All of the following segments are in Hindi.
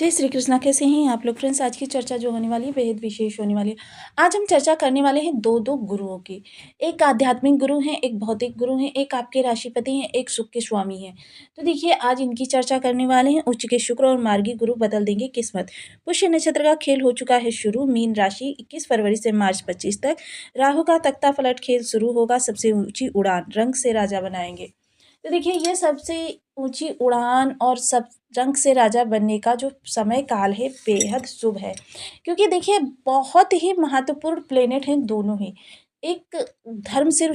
जय श्री कृष्णा। कैसे हैं आप लोग फ्रेंड्स? आज की चर्चा जो होने वाली है बेहद विशेष होने वाली है। आज हम चर्चा करने वाले हैं दो गुरुओं की। एक आध्यात्मिक गुरु हैं, एक भौतिक गुरु हैं, एक आपके राशिपति हैं, एक सुख के स्वामी हैं। तो देखिए आज इनकी चर्चा करने वाले हैं। उच्च के शुक्र और मार्गी गुरु बदल देंगे किस्मत। पुष्य नक्षत्र का खेल हो चुका है शुरू। मीन राशि 21 फरवरी से मार्च 25 तक। राहु का तख्ता पलट खेल शुरू होगा। सबसे ऊंची उड़ान रंग से राजा बनाएंगे। तो देखिए ये सबसे ऊंची उड़ान और सब रंग से राजा बनने का जो समय काल है बेहद शुभ है, क्योंकि देखिए बहुत ही महत्वपूर्ण प्लेनेट हैं दोनों ही। एक धर्म से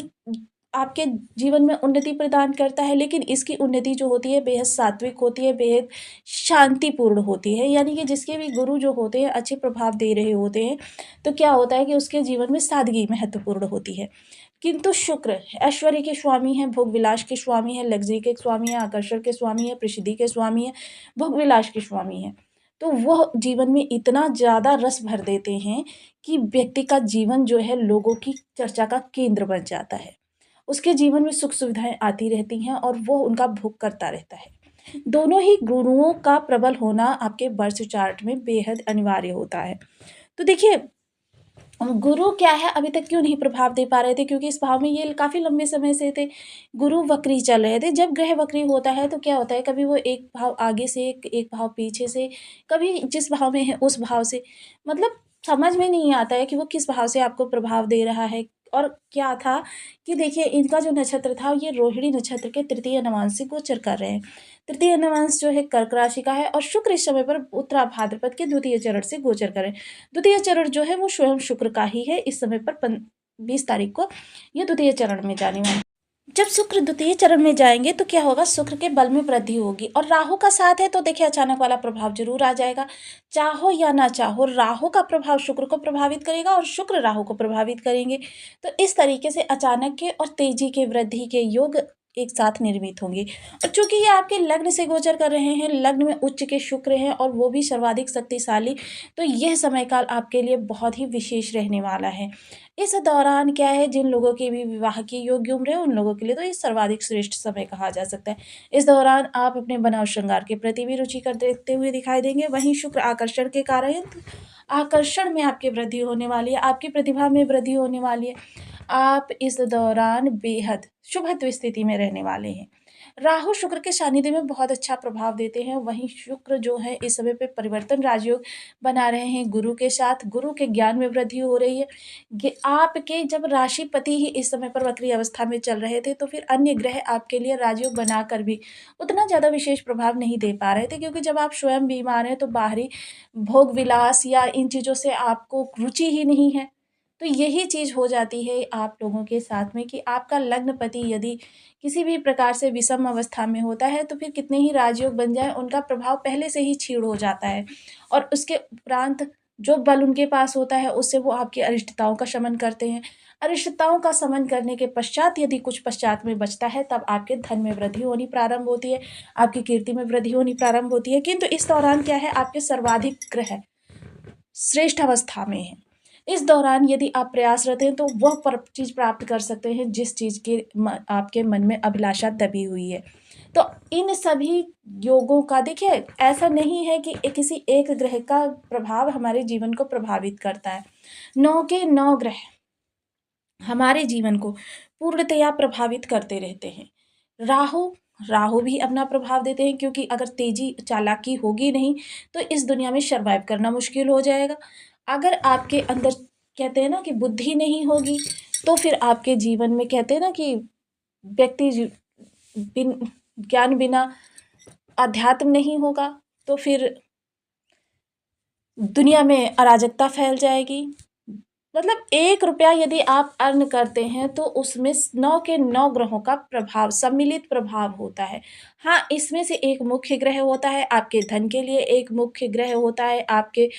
आपके जीवन में उन्नति प्रदान करता है, लेकिन इसकी उन्नति जो होती है बेहद सात्विक होती है, बेहद शांतिपूर्ण होती है। यानी कि जिसके भी गुरु जो होते हैं अच्छे प्रभाव दे रहे होते हैं, तो क्या होता है कि उसके जीवन में सादगी महत्वपूर्ण होती है। किंतु शुक्र ऐश्वर्य के स्वामी हैं, भोग विलास के स्वामी हैं, लग्जरी के स्वामी हैं, आकर्षण के स्वामी हैं, प्रसिद्धि के स्वामी हैं, भोग विलास के स्वामी हैं। तो वह जीवन में इतना ज़्यादा रस भर देते हैं कि व्यक्ति का जीवन जो है लोगों की चर्चा का केंद्र बन जाता है। उसके जीवन में सुख सुविधाएं आती रहती हैं और वो उनका भोग करता रहता है। दोनों ही गुरुओं का प्रबल होना आपके बर्थ चार्ट में बेहद अनिवार्य होता है। तो देखिए गुरु क्या है अभी तक क्यों नहीं प्रभाव दे पा रहे थे, क्योंकि इस भाव में ये काफ़ी लंबे समय से थे। गुरु वक्री चल रहे थे। जब ग्रह वक्री होता है तो क्या होता है, कभी वो एक भाव आगे से एक भाव पीछे से, कभी जिस भाव में है उस भाव से, मतलब समझ में नहीं आता है कि वो किस भाव से आपको प्रभाव दे रहा है। और क्या था कि देखिए इनका जो नक्षत्र था ये रोहिणी नक्षत्र के तृतीय नवांश से गोचर कर रहे हैं। तृतीय नवांश जो है कर्क राशि का है और शुक्र इस समय पर उत्तरा भाद्रपद के द्वितीय चरण से गोचर करें। द्वितीय चरण जो है वो स्वयं शुक्र का ही है। इस समय पर 20 तारीख को ये द्वितीय चरण में जाने वाले। जब शुक्र द्वितीय चरण में जाएंगे तो क्या होगा, शुक्र के बल में वृद्धि होगी और राहु का साथ है, तो देखिए अचानक वाला प्रभाव जरूर आ जाएगा। चाहो या ना चाहो राहु का प्रभाव शुक्र को प्रभावित करेगा और शुक्र राहु को प्रभावित करेंगे। तो इस तरीके से अचानक के और तेजी के वृद्धि के योग एक साथ निर्मित होंगे। और चूंकि ये आपके लग्न से गोचर कर रहे हैं, लग्न में उच्च के शुक्र हैं और वो भी सर्वाधिक शक्तिशाली, तो यह समय काल आपके लिए बहुत ही विशेष रहने वाला है। इस दौरान क्या है, जिन लोगों की भी विवाह की योग्य उम्र है उन लोगों के लिए तो ये सर्वाधिक श्रेष्ठ समय कहा जा सकता है। इस दौरान आप अपने बनाव श्रृंगार के प्रति भी रुचि कर देते हुए दिखाई देंगे। वहीं शुक्र आकर्षण के कारण है, तो आकर्षण में आपकी वृद्धि होने वाली है, आपकी प्रतिभा में वृद्धि होने वाली है। आप इस दौरान बेहद शुभत्व स्थिति में रहने वाले हैं। राहु शुक्र के सानिध्य में बहुत अच्छा प्रभाव देते हैं। वहीं शुक्र जो है इस समय पे परिवर्तन राजयोग बना रहे हैं गुरु के साथ। गुरु के ज्ञान में वृद्धि हो रही है। आपके जब राशिपति ही इस समय पर वक्री अवस्था में चल रहे थे, तो फिर अन्य ग्रह आपके लिए राजयोग बनाकर भी उतना ज़्यादा विशेष प्रभाव नहीं दे पा रहे थे, क्योंकि जब आप स्वयं बीमार हैं तो बाहरी भोग विलास या इन चीज़ों से आपको रुचि ही नहीं है। तो यही चीज़ हो जाती है आप लोगों के साथ में कि आपका लग्नपति यदि किसी भी प्रकार से विषम अवस्था में होता है, तो फिर कितने ही राजयोग बन जाए उनका प्रभाव पहले से ही क्षीण हो जाता है। और उसके उपरांत जो बल उनके पास होता है उससे वो आपकी अरिष्टताओं का शमन करते हैं। अरिष्टताओं का शमन करने के पश्चात यदि कुछ पश्चात में बचता है, तब आपके धन में वृद्धि होनी प्रारंभ होती है, आपकी कीर्ति में वृद्धि होनी प्रारंभ होती है। किंतु इस दौरान क्या है, आपके सर्वाधिक ग्रह श्रेष्ठ अवस्था में है। इस दौरान यदि आप प्रयासरत हैं तो वह चीज़ प्राप्त कर सकते हैं जिस चीज़ के आपके मन में अभिलाषा दबी हुई है। तो इन सभी योगों का देखिए ऐसा नहीं है कि किसी एक ग्रह का प्रभाव हमारे जीवन को प्रभावित करता है। 9 के 9 ग्रह हमारे जीवन को पूर्णतया प्रभावित करते रहते हैं। राहु राहु भी अपना प्रभाव देते हैं, क्योंकि अगर तेजी चालाकी होगी नहीं तो इस दुनिया में सर्वाइव करना मुश्किल हो जाएगा। अगर आपके अंदर कहते हैं ना कि बुद्धि नहीं होगी, तो फिर आपके जीवन में कहते हैं ना कि व्यक्ति ज्ञान बिना अध्यात्म नहीं होगा, तो फिर दुनिया में अराजकता फैल जाएगी। मतलब 1 रुपया यदि आप अर्न करते हैं तो उसमें 9 के 9 ग्रहों का प्रभाव सम्मिलित प्रभाव होता है। हाँ, इसमें से एक मुख्य ग्रह होता है आपके धन के लिए, एक मुख्य ग्रह होता है आपके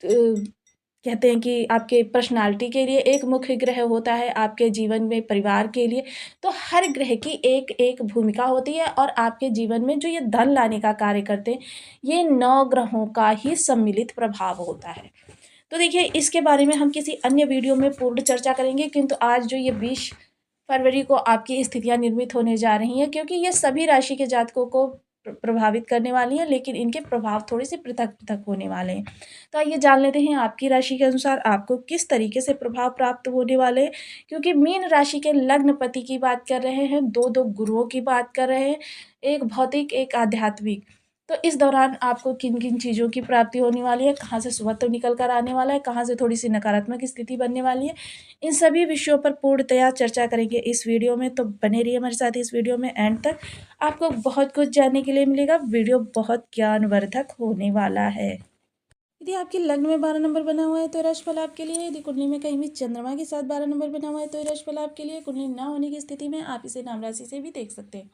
कहते हैं कि आपके पर्सनालिटी के लिए, एक मुख्य ग्रह होता है आपके जीवन में परिवार के लिए। तो हर ग्रह की एक भूमिका होती है और आपके जीवन में जो ये धन लाने का कार्य करते हैं, ये 9 ग्रहों का ही सम्मिलित प्रभाव होता है। तो देखिए इसके बारे में हम किसी अन्य वीडियो में पूर्ण चर्चा करेंगे, किंतु आज जो ये 20 फरवरी को आपकी स्थितियां निर्मित होने जा रही हैं, क्योंकि ये सभी राशि के जातकों को प्रभावित करने वाली हैं, लेकिन इनके प्रभाव थोड़े से पृथक-पृथक होने वाले हैं। तो आइए जान लेते हैं आपकी राशि के अनुसार आपको किस तरीके से प्रभाव प्राप्त होने वाले हैं, क्योंकि मीन राशि के लग्नपति की बात कर रहे हैं, 2-2 गुरुओं की बात कर रहे हैं, एक भौतिक, एक आध्यात्मिक। तो इस दौरान आपको किन-किन चीज़ों की प्राप्ति होने वाली है, कहाँ से शुभत्व निकल कर आने वाला है, कहाँ से थोड़ी-सी नकारात्मक स्थिति बनने वाली है, इन सभी विषयों पर पूर्णतया चर्चा करेंगे इस वीडियो में। तो बने रहिए हमारे साथ इस वीडियो में एंड तक। आपको बहुत कुछ जानने के लिए मिलेगा। वीडियो बहुत ज्ञानवर्धक होने वाला है। यदि आपके लग्न में 12 नंबर बना हुआ है तो राशिफल आपके लिए। यदि कुंडली में कहीं भी चंद्रमा के साथ 12 नंबर बना हुआ है तो राशिफल आपके लिए। कुंडली ना होने की स्थिति में आप इसे नाम राशि से भी देख सकते हैं।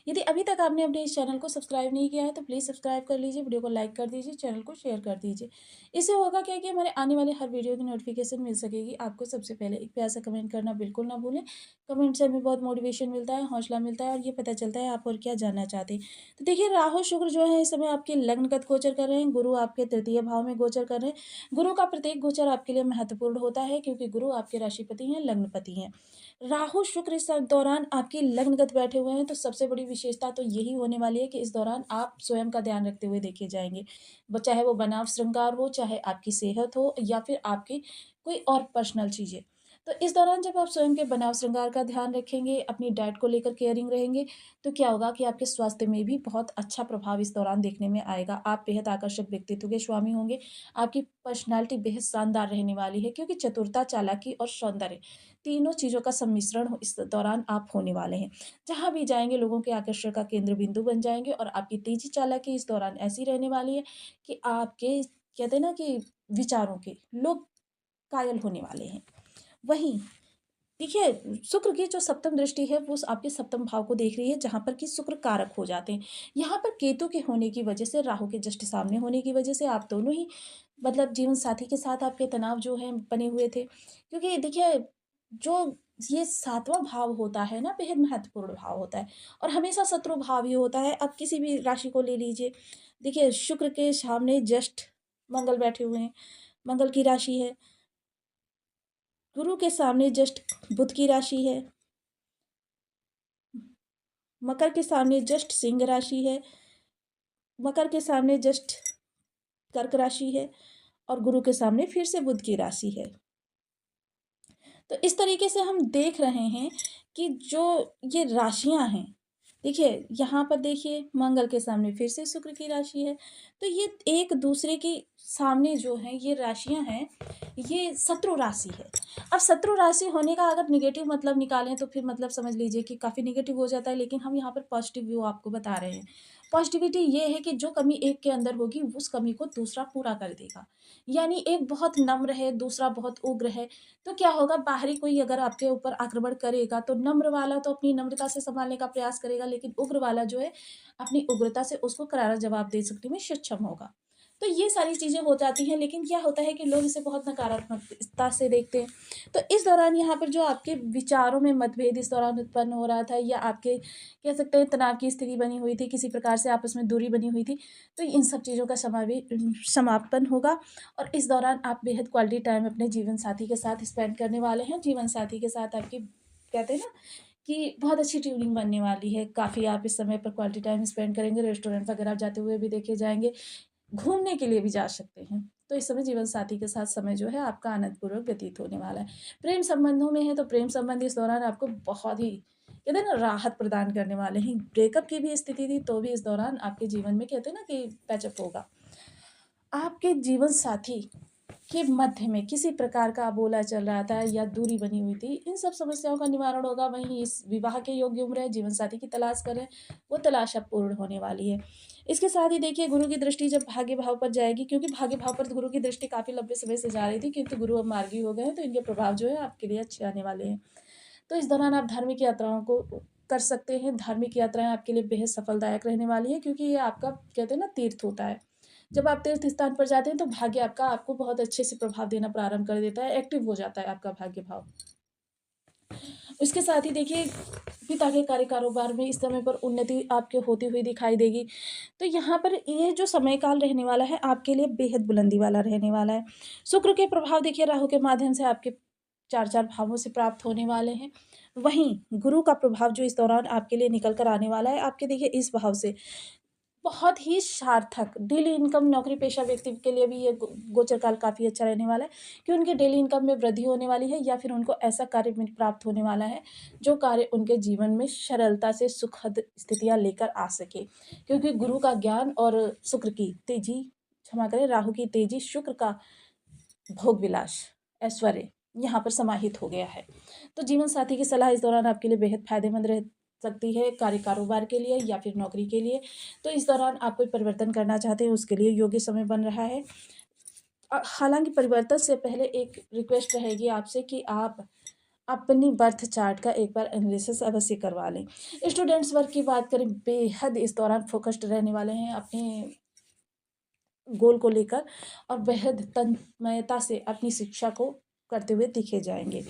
यदि अभी तक आपने अपने इस चैनल को सब्सक्राइब नहीं किया है तो प्लीज़ सब्सक्राइब कर लीजिए, वीडियो को लाइक कर दीजिए, चैनल को शेयर कर दीजिए। इससे होगा क्या कि हमारे आने वाले हर वीडियो की नोटिफिकेशन मिल सकेगी आपको सबसे पहले। एक प्यार सा कमेंट करना बिल्कुल ना भूलें। कमेंट से हमें बहुत मोटिवेशन मिलता है, हौसला मिलता है और ये पता चलता है आप और क्या जानना चाहते हैं। तो देखिए, राहु शुक्र जो है इस समय आपके लग्नगत गोचर कर रहे हैं, गुरु आपके तृतीय भाव में गोचर कर रहे हैं। गुरु का प्रत्येक गोचर आपके लिए महत्वपूर्ण होता है, क्योंकि गुरु आपके राशिपति हैं, लग्नपति हैं। राहु शुक्र इस दौरान आपकी लग्नगत बैठे हुए हैं, तो सबसे बड़ी विशेषता तो यही होने वाली है कि इस दौरान आप स्वयं का ध्यान रखते हुए देखे जाएंगे। चाहे वो बनाव श्रृंगार हो, चाहे आपकी सेहत हो, या फिर आपकी कोई और पर्सनल चीज़ें। तो इस दौरान जब आप स्वयं के बनाव श्रृंगार का ध्यान रखेंगे, अपनी डाइट को लेकर केयरिंग रहेंगे, तो क्या होगा कि आपके स्वास्थ्य में भी बहुत अच्छा प्रभाव इस दौरान देखने में आएगा। आप बेहद आकर्षक व्यक्तित्व के स्वामी होंगे। आपकी पर्सनैलिटी बेहद शानदार रहने वाली है, क्योंकि चतुरता, चालाकी और सौंदर्य तीनों चीज़ों का सम्मिश्रण इस दौरान आप होने वाले हैं। जहाँ भी जाएँगे लोगों के आकर्षण का केंद्र बिंदु बन जाएँगे, और आपकी तेज़ी चालाकी इस दौरान ऐसी रहने वाली है कि आपके, कहते हैं ना कि, विचारों के लोग कायल होने वाले हैं। वहीं देखिए, शुक्र की जो सप्तम दृष्टि है वो आपके सप्तम भाव को देख रही है, जहाँ पर कि शुक्र कारक हो जाते हैं। यहाँ पर केतु के होने की वजह से, राहु के जस्ट सामने होने की वजह से, आप दोनों ही मतलब जीवन साथी के साथ आपके तनाव जो है बने हुए थे। क्योंकि देखिए, जो ये 7वां भाव होता है ना, बेहद महत्वपूर्ण भाव होता है, और हमेशा शत्रु भाव ही होता है। अब किसी भी राशि को ले लीजिए, देखिए शुक्र के सामने जस्ट मंगल बैठे हुए हैं, मंगल की राशि है। गुरु के सामने जस्ट बुध की राशि है। मकर के सामने जस्ट सिंह राशि है। मकर के सामने जस्ट कर्क राशि है, और गुरु के सामने फिर से बुध की राशि है। तो इस तरीके से हम देख रहे हैं कि जो ये राशियां हैं, देखिए यहाँ पर देखिए मंगल के सामने फिर से शुक्र की राशि है। तो ये एक दूसरे के सामने जो है ये राशियां हैं, ये शत्रु राशि है। अब शत्रु राशि होने का अगर निगेटिव मतलब निकालें तो फिर मतलब समझ लीजिए कि काफ़ी निगेटिव हो जाता है, लेकिन हम यहाँ पर पॉजिटिव व्यू आपको बता रहे हैं। पॉजिटिविटी ये है कि जो कमी एक के अंदर होगी उस कमी को दूसरा पूरा कर देगा। यानी एक बहुत नम्र है, दूसरा बहुत उग्र है, तो क्या होगा, बाहरी कोई अगर आपके ऊपर आक्रमण करेगा तो नम्र वाला तो अपनी नम्रता से संभालने का प्रयास करेगा, लेकिन उग्र वाला जो है अपनी उग्रता से उसको करारा जवाब दे सकने में सक्षम होगा। तो ये सारी चीज़ें हो जाती हैं, लेकिन क्या होता है कि लोग इसे बहुत नकारात्मकता से देखते हैं। तो इस दौरान यहाँ पर जो आपके विचारों में मतभेद इस दौरान उत्पन्न हो रहा था, या आपके कह सकते हैं तनाव की स्थिति बनी हुई थी, किसी प्रकार से आपस में दूरी बनी हुई थी, तो इन सब चीज़ों का समापन होगा। और इस दौरान आप बेहद क्वालिटी टाइम अपने जीवन साथी के साथ स्पेंड करने वाले हैं। जीवन साथी के साथ आपकी, कहते हैं ना कि, बहुत अच्छी ट्यूनिंग बनने वाली है। काफ़ी आप इस समय पर क्वालिटी टाइम स्पेंड करेंगे, रेस्टोरेंट वगैरह जाते हुए भी देखे जाएँगे, घूमने के लिए भी जा सकते हैं। तो इस समय जीवन साथी के साथ समय जो है आपका आनंदपूर्वक व्यतीत होने वाला है। प्रेम संबंधों में है तो प्रेम संबंध इस दौरान आपको बहुत ही, कहते हैं ना, राहत प्रदान करने वाले हैं। ब्रेकअप की भी स्थिति थी तो भी इस दौरान आपके जीवन में, कहते हैं ना कि, पैचअप होगा। आपके जीवन साथी के मध्य में किसी प्रकार का अबोला चल रहा था या दूरी बनी हुई थी, इन सब समस्याओं का निवारण होगा। वहीं इस विवाह के योग्य उम्र है, जीवन साथी की तलाश करें, वो तलाश अब पूर्ण होने वाली है। इसके साथ ही देखिए, गुरु की दृष्टि जब भाग्य भाव पर जाएगी, क्योंकि भाग्य भाव पर गुरु की दृष्टि काफ़ी लंबे समय से जा रही थी, किंतु गुरु अब मार्गी हो गए हैं, तो इनके प्रभाव जो है आपके लिए अच्छे आने वाले हैं। तो इस दौरान आप धार्मिक यात्राओं को कर सकते हैं। धार्मिक यात्राएँ आपके लिए बेहद सफलदायक रहने वाली है, क्योंकि ये आपका, कहते हैं ना, तीर्थ होता है। जब आप तीर्थ स्थान पर जाते हैं तो भाग्य आपका आपको बहुत अच्छे से प्रभाव देना प्रारंभ कर देता है, एक्टिव हो जाता है आपका भाग्य भाव। इसके साथ ही देखिए, पिता के कार्य कारोबार में इस समय पर उन्नति आपके होती हुई दिखाई देगी। तो यहाँ पर ये जो समय काल रहने वाला है आपके लिए बेहद बुलंदी वाला रहने वाला है। शुक्र के प्रभाव देखिए राहु के माध्यम से आपके 4-4 भावों से प्राप्त होने वाले हैं। वहीं गुरु का प्रभाव जो इस दौरान आपके लिए निकल कर आने वाला है, आपके देखिए इस भाव से। बहुत ही सार्थक डेली इनकम नौकरी पेशा व्यक्ति के लिए भी ये गोचर काल काफ़ी अच्छा रहने वाला है कि उनके डेली इनकम में वृद्धि होने वाली है या फिर उनको ऐसा कार्य मिल प्राप्त होने वाला है जो कार्य उनके जीवन में सरलता से सुखद स्थितियाँ लेकर आ सके, क्योंकि गुरु का ज्ञान और शुक्र की तेजी, क्षमा करें, राहु की तेजी, शुक्र का भोग विलास, ऐश्वर्य यहाँ पर समाहित हो गया है। तो जीवन साथी की सलाह इस दौरान आपके लिए बेहद फायदेमंद रह सकती है, कार्य कारोबार के लिए या फिर नौकरी के लिए। तो इस दौरान आप कोई परिवर्तन करना चाहते हैं, उसके लिए योग्य समय बन रहा है। हालांकि परिवर्तन से पहले एक रिक्वेस्ट रहेगी आपसे कि आप अपनी बर्थ चार्ट का एक बार एनालिसिस अवश्य करवा लें। स्टूडेंट्स वर्ग की बात करें, बेहद इस दौरान फोकस्ड रहने वाले हैं अपने गोल को लेकर और बेहद तन्मयता से अपनी शिक्षा को करते हुए दिखे जाएंगे।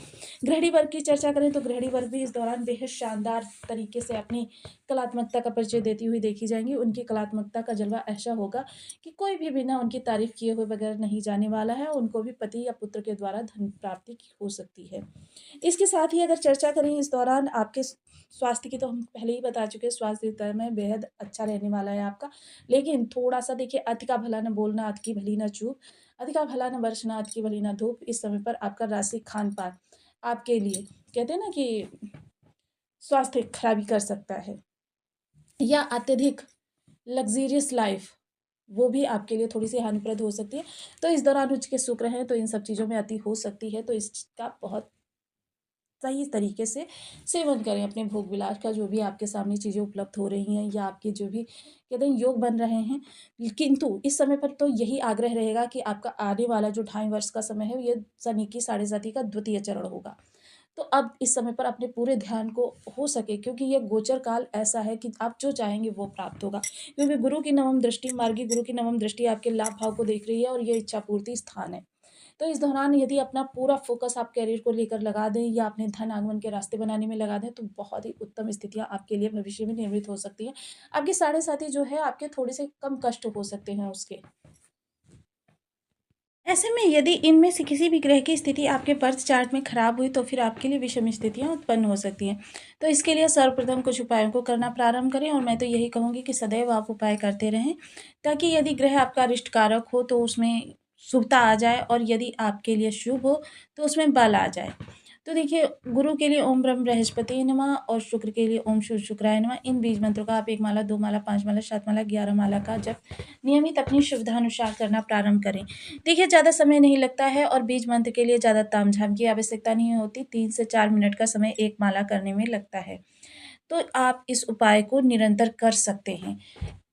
गृहिणी वर्ग की चर्चा करें तो गृहिणी वर्ग भी इस दौरान बेहद शानदार तरीके से अपनी कलात्मकता का परिचय देती हुई देखी जाएंगी। उनकी कलात्मकता का जलवा ऐसा होगा कि कोई भी बिना उनकी तारीफ किए हुए बगैर नहीं जाने वाला है। उनको भी पति या पुत्र के द्वारा धन प्राप्ति हो सकती है। इसके साथ ही अगर चर्चा करें इस दौरान आपके स्वास्थ्य की, तो हम पहले ही बता चुके हैं, स्वास्थ्य इस में बेहद अच्छा रहने वाला है आपका। लेकिन थोड़ा-सा देखिए, अति का भला न बोलना, अति की भली न चूक, अति का भला न बरसना, अति की भली न धूप। इस समय पर आपका राशि खान-पान आपके लिए कहते हैं ना कि स्वास्थ्य खराबी कर सकता है, या अत्यधिक लग्ज़रियस लाइफ़, वो भी आपके लिए थोड़ी-सी हानिप्रद हो सकती है। तो इस दौरान उच्च के शुक्र हैं, तो इन सब चीज़ों में अति हो सकती है, तो इसका बहुत सही तरीके से सेवन करें अपने भोग विलास का, जो भी आपके सामने चीज़ें उपलब्ध हो रही हैं या आपके जो भी कहते हैं योग बन रहे हैं। किंतु इस समय पर तो यही आग्रह रहेगा कि आपका आने वाला जो 2.5 वर्ष का समय है, ये शनि की साढ़े साती का द्वितीय चरण होगा। तो अब इस समय पर अपने पूरे ध्यान को हो सके, क्योंकि ये गोचर काल ऐसा है कि आप जो चाहेंगे वो प्राप्त होगा, क्योंकि गुरु की नवम दृष्टि, मार्गी गुरु की नवम दृष्टि आपके लाभ भाव को देख रही है और ये इच्छा पूर्ति स्थान है। तो इस दौरान यदि अपना पूरा फ़ोकस आप करियर को लेकर लगा दें या अपने धन आगमन के रास्ते बनाने में लगा दें, तो बहुत ही उत्तम स्थितियाँ आपके लिए भविष्य में निर्मित हो सकती हैं। आपके साढ़े साथी जो है, आपके थोड़े से कम कष्ट हो सकते हैं उसके। ऐसे में यदि इनमें से किसी भी ग्रह की स्थिति आपके बर्थ चार्ट में खराब हुई, तो फिर आपके लिए विषम स्थितियाँ उत्पन्न हो सकती हैं। तो इसके लिए सर्वप्रथम कुछ उपायों को करना प्रारंभ करें, और मैं तो यही कहूँगी कि सदैव आप उपाय करते रहें, ताकि यदि ग्रह आपका अरिष्ट कारक हो तो उसमें शुभता आ जाए, और यदि आपके लिए शुभ हो तो उसमें बल आ जाए। तो देखिए, गुरु के लिए ओम ब्रह्म बृहस्पति नमः और शुक्र के लिए ओम शुभ शुक्राय नमः। इन बीज मंत्रों का आप 1 माला, 2 माला, 5 माला, 7 माला, 11 माला का जप नियमित अपनी सुविधानुसार करना प्रारंभ करें। देखिए, ज़्यादा समय नहीं लगता है और बीज मंत्र के लिए ज़्यादा तामझाम की आवश्यकता नहीं होती। 3 से 4 मिनट का समय एक माला करने में लगता है। तो आप इस उपाय को निरंतर कर सकते हैं।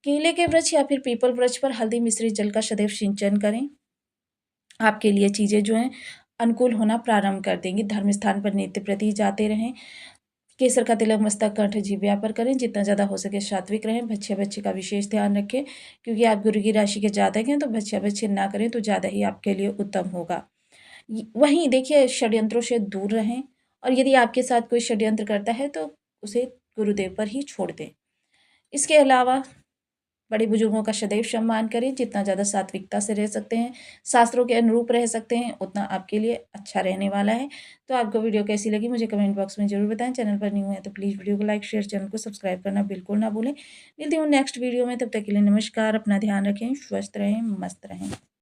केले के वृक्ष या फिर पीपल वृक्ष पर हल्दी मिश्रित जल का सदैव सिंचन करें। आपके लिए चीज़ें जो हैं अनुकूल होना प्रारंभ कर देंगी। धर्म स्थान पर नित्य प्रति जाते रहें। केसर का तिलक मस्तक, कंठ, जिह्वा पर करें। जितना ज़्यादा हो सके सात्विक रहें। भक्ष्य-भक्ष्य का विशेष ध्यान रखें, क्योंकि आप गुरु की राशि के जातक हैं, तो भक्ष्य-भक्ष्य ना करें तो ज़्यादा ही आपके लिए उत्तम होगा। वहीं देखिए, षड्यंत्रों से दूर रहें, और यदि आपके साथ कोई षड्यंत्र करता है तो उसे गुरुदेव पर ही छोड़ दें। इसके अलावा बड़े बुजुर्गों का सदैव सम्मान करें। जितना ज़्यादा सात्विकता से रह सकते हैं, शास्त्रों के अनुरूप रह सकते हैं, उतना आपके लिए अच्छा रहने वाला है। तो आपको वीडियो कैसी लगी मुझे कमेंट बॉक्स में ज़रूर बताएं। चैनल पर न्यू है तो प्लीज़ वीडियो को लाइक, शेयर, चैनल को सब्सक्राइब करना बिल्कुल ना भूलें। मिलती हूँ नेक्स्ट वीडियो में, तब तक के लिए नमस्कार। अपना ध्यान रखें, स्वस्थ रहें, मस्त रहें।